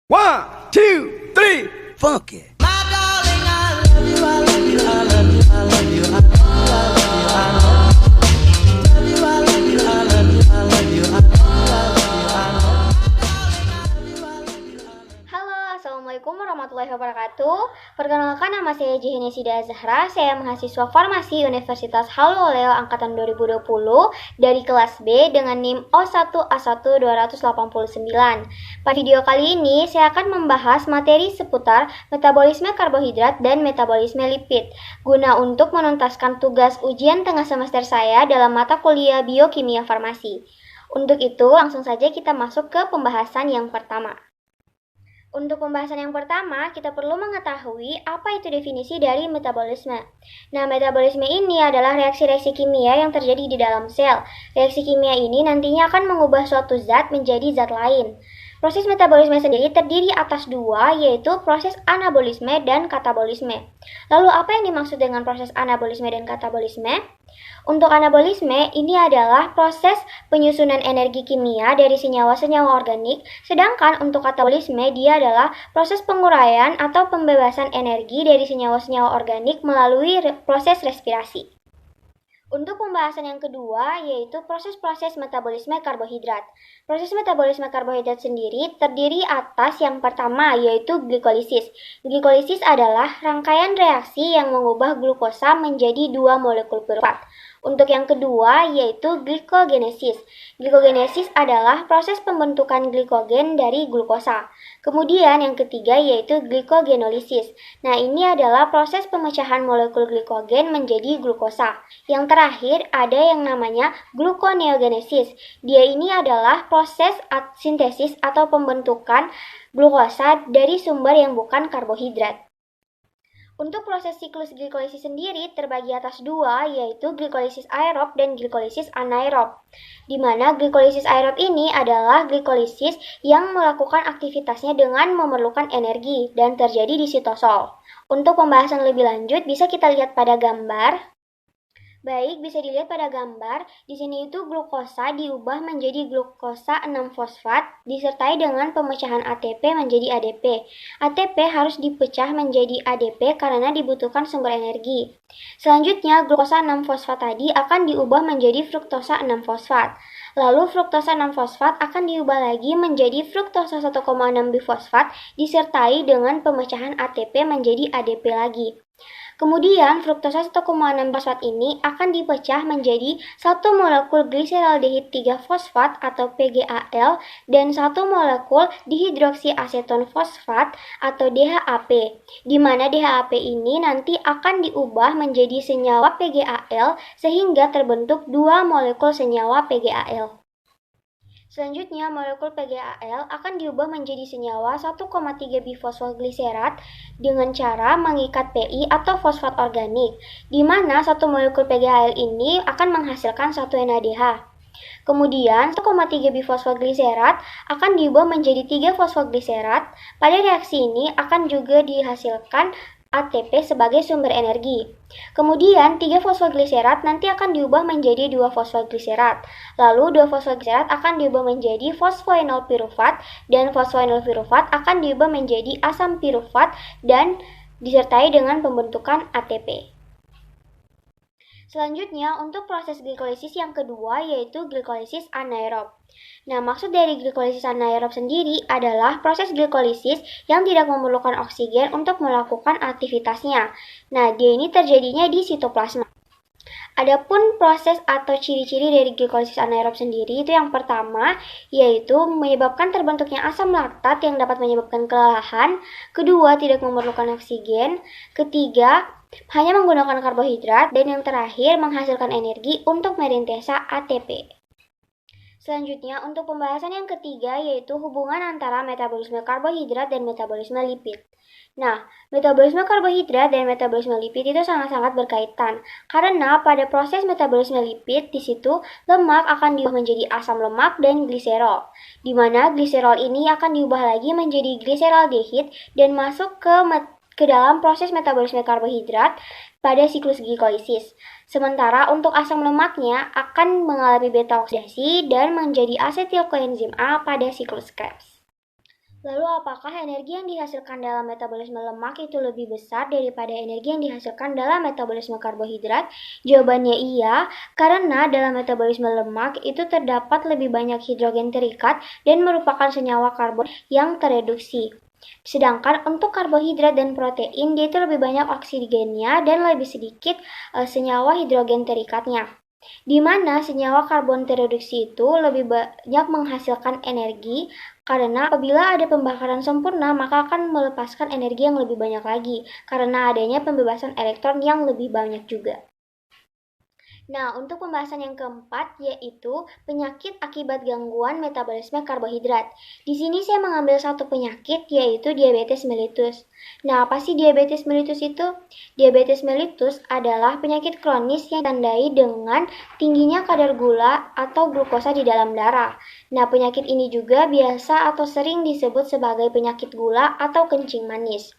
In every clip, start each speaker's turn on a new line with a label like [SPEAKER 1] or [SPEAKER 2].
[SPEAKER 1] One, two, three, funk it.
[SPEAKER 2] Halo, Assalamualaikum warahmatullahi wabarakatuh. Perkenalkan, nama saya Jihani Sida Zahra. Saya mahasiswa Farmasi Universitas Haloleo Angkatan 2020 dari kelas B dengan NIM O1A1-289. Pada video kali ini, saya akan membahas materi seputar metabolisme karbohidrat dan metabolisme lipid, guna untuk menuntaskan tugas ujian tengah semester saya dalam mata kuliah biokimia farmasi. Untuk itu, langsung saja kita masuk ke pembahasan yang pertama. Untuk pembahasan yang pertama, kita perlu mengetahui apa itu definisi dari metabolisme. Nah, metabolisme ini adalah reaksi-reaksi kimia yang terjadi di dalam sel. Reaksi kimia ini nantinya akan mengubah suatu zat menjadi zat lain. Proses metabolisme sendiri terdiri atas dua, yaitu proses anabolisme dan katabolisme. Lalu, apa yang dimaksud dengan proses anabolisme dan katabolisme? Untuk anabolisme, ini adalah proses penyusunan energi kimia dari senyawa-senyawa organik, sedangkan untuk katabolisme, dia adalah proses penguraian atau pembebasan energi dari senyawa-senyawa organik melalui proses respirasi. Untuk pembahasan yang kedua, yaitu proses-proses metabolisme karbohidrat. Proses metabolisme karbohidrat sendiri terdiri atas yang pertama, yaitu glikolisis. Glikolisis adalah rangkaian reaksi yang mengubah glukosa menjadi dua molekul pirufosfat. Untuk yang kedua, yaitu glikogenesis. Glikogenesis adalah proses pembentukan glikogen dari glukosa. Kemudian yang ketiga, yaitu glikogenolisis. Nah, ini adalah proses pemecahan molekul glikogen menjadi glukosa. Yang terakhir, ada yang namanya gluconeogenesis. Dia ini adalah proses sintesis atau pembentukan glukosa dari sumber yang bukan karbohidrat. Untuk proses siklus glikolisis sendiri terbagi atas dua, yaitu glikolisis aerob dan glikolisis anaerob. Di mana glikolisis aerob ini adalah glikolisis yang melakukan aktivitasnya dengan memerlukan energi dan terjadi di sitosol. Untuk pembahasan lebih lanjut bisa kita lihat pada gambar. Baik, bisa dilihat pada gambar. Di sini itu glukosa diubah menjadi glukosa 6-fosfat disertai dengan pemecahan ATP menjadi ADP. ATP harus dipecah menjadi ADP karena dibutuhkan sumber energi. Selanjutnya, glukosa 6-fosfat tadi akan diubah menjadi fruktosa 6-fosfat. Lalu fruktosa 6-fosfat akan diubah lagi menjadi fruktosa 1,6 bifosfat disertai dengan pemecahan ATP menjadi ADP lagi. Kemudian, fruktosa 1,6 fosfat ini akan dipecah menjadi satu molekul gliseraldehid 3-fosfat atau PGAL dan satu molekul dihidroksiaseton fosfat atau DHAP, di mana DHAP ini nanti akan diubah menjadi senyawa PGAL sehingga terbentuk dua molekul senyawa PGAL. Selanjutnya, molekul PGAL akan diubah menjadi senyawa 1,3 bifosfoglycerat dengan cara mengikat PI atau fosfat organik, di mana satu molekul PGAL ini akan menghasilkan satu NADH. Kemudian, 1,3 bifosfoglycerat akan diubah menjadi 3 fosfoglycerat. Pada reaksi ini akan juga dihasilkan ATP sebagai sumber energi. Kemudian, 3 fosfoglycerat nanti akan diubah menjadi 2 fosfoglycerat. Lalu, 2 fosfoglycerat akan diubah menjadi fosfoenol pirufat, dan fosfoenol pirufat akan diubah menjadi asam pirufat dan disertai dengan pembentukan ATP. Selanjutnya, untuk proses glikolisis yang kedua, yaitu glikolisis anaerob. Nah, maksud dari glikolisis anaerob sendiri adalah proses glikolisis yang tidak memerlukan oksigen untuk melakukan aktivitasnya. Nah, dia ini terjadinya di sitoplasma. Adapun proses atau ciri-ciri dari glikolisis anaerob sendiri itu yang pertama, yaitu menyebabkan terbentuknya asam laktat yang dapat menyebabkan kelelahan. Kedua, tidak memerlukan oksigen. Ketiga, hanya menggunakan karbohidrat. Dan yang terakhir, menghasilkan energi untuk merintesa ATP. Selanjutnya, untuk pembahasan yang ketiga, yaitu hubungan antara metabolisme karbohidrat dan metabolisme lipid. Nah, metabolisme karbohidrat dan metabolisme lipid itu sangat-sangat berkaitan, karena pada proses metabolisme lipid, di situ lemak akan diubah menjadi asam lemak dan gliserol, di mana gliserol ini akan diubah lagi menjadi gliseraldehid dan masuk ke dalam proses metabolisme karbohidrat pada siklus glikolisis. Sementara untuk asam lemaknya akan mengalami beta oksidasi dan menjadi asetil koenzim A pada siklus Krebs. Lalu apakah energi yang dihasilkan dalam metabolisme lemak itu lebih besar daripada energi yang dihasilkan dalam metabolisme karbohidrat? Jawabannya iya, karena dalam metabolisme lemak itu terdapat lebih banyak hidrogen terikat dan merupakan senyawa karbon yang tereduksi. Sedangkan untuk karbohidrat dan protein, dia itu lebih banyak oksigennya dan lebih sedikit senyawa hidrogen terikatnya. Di mana senyawa karbon tereduksi itu lebih banyak menghasilkan energi karena apabila ada pembakaran sempurna maka akan melepaskan energi yang lebih banyak lagi karena adanya pembebasan elektron yang lebih banyak juga. Nah, untuk pembahasan yang keempat yaitu penyakit akibat gangguan metabolisme karbohidrat. Di sini saya mengambil satu penyakit yaitu diabetes mellitus. Nah, apa sih diabetes mellitus itu? Diabetes mellitus adalah penyakit kronis yang ditandai dengan tingginya kadar gula atau glukosa di dalam darah. Nah, penyakit ini juga biasa atau sering disebut sebagai penyakit gula atau kencing manis.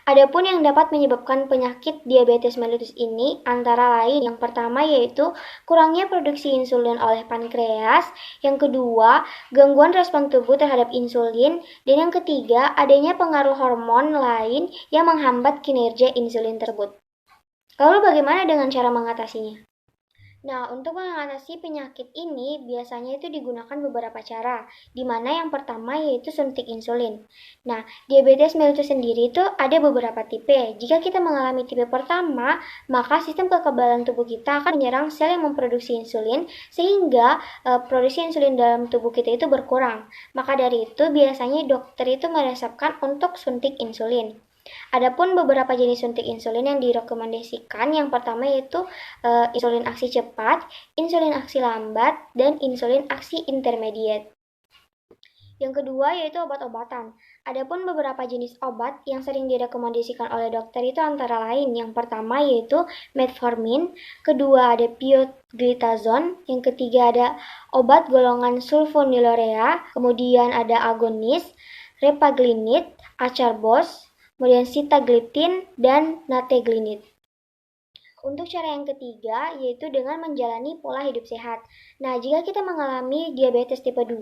[SPEAKER 2] Adapun yang dapat menyebabkan penyakit diabetes mellitus ini antara lain yang pertama yaitu kurangnya produksi insulin oleh pankreas, yang kedua gangguan respon tubuh terhadap insulin, dan yang ketiga adanya pengaruh hormon lain yang menghambat kinerja insulin tersebut. Lalu bagaimana dengan cara mengatasinya? Nah, untuk mengatasi penyakit ini biasanya itu digunakan beberapa cara, di mana yang pertama yaitu suntik insulin. Nah, diabetes mellitus sendiri itu ada beberapa tipe. Jika kita mengalami tipe pertama, maka sistem kekebalan tubuh kita akan menyerang sel yang memproduksi insulin, sehingga produksi insulin dalam tubuh kita itu berkurang. Maka dari itu, biasanya dokter itu meresepkan untuk suntik insulin. Adapun beberapa jenis suntik insulin yang direkomendasikan, yang pertama yaitu insulin aksi cepat, insulin aksi lambat, dan insulin aksi intermediate. Yang kedua yaitu obat-obatan. Adapun beberapa jenis obat yang sering direkomendasikan oleh dokter itu antara lain yang pertama yaitu metformin, kedua ada pioglitazone, yang ketiga ada obat golongan sulfonylurea, kemudian ada agonis, repaglinid, acarbos, kemudian sitagliptin, dan nateglinid. Untuk cara yang ketiga, yaitu dengan menjalani pola hidup sehat. Nah, jika kita mengalami diabetes tipe 2,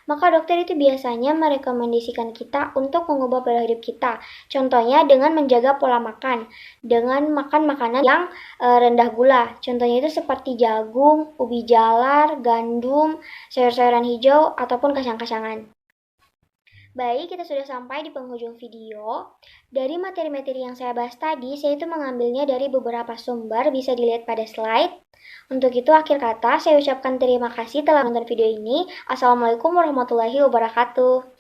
[SPEAKER 2] maka dokter itu biasanya merekomendasikan kita untuk mengubah pola hidup kita. Contohnya dengan menjaga pola makan, dengan makan makanan yang rendah gula. Contohnya itu seperti jagung, ubi jalar, gandum, sayur-sayuran hijau, ataupun kacang-kacangan. Baik, kita sudah sampai di penghujung video. Dari materi-materi yang saya bahas tadi, saya itu mengambilnya dari beberapa sumber, bisa dilihat pada slide. Untuk itu, akhir kata, saya ucapkan terima kasih telah menonton video ini. Assalamualaikum warahmatullahi wabarakatuh.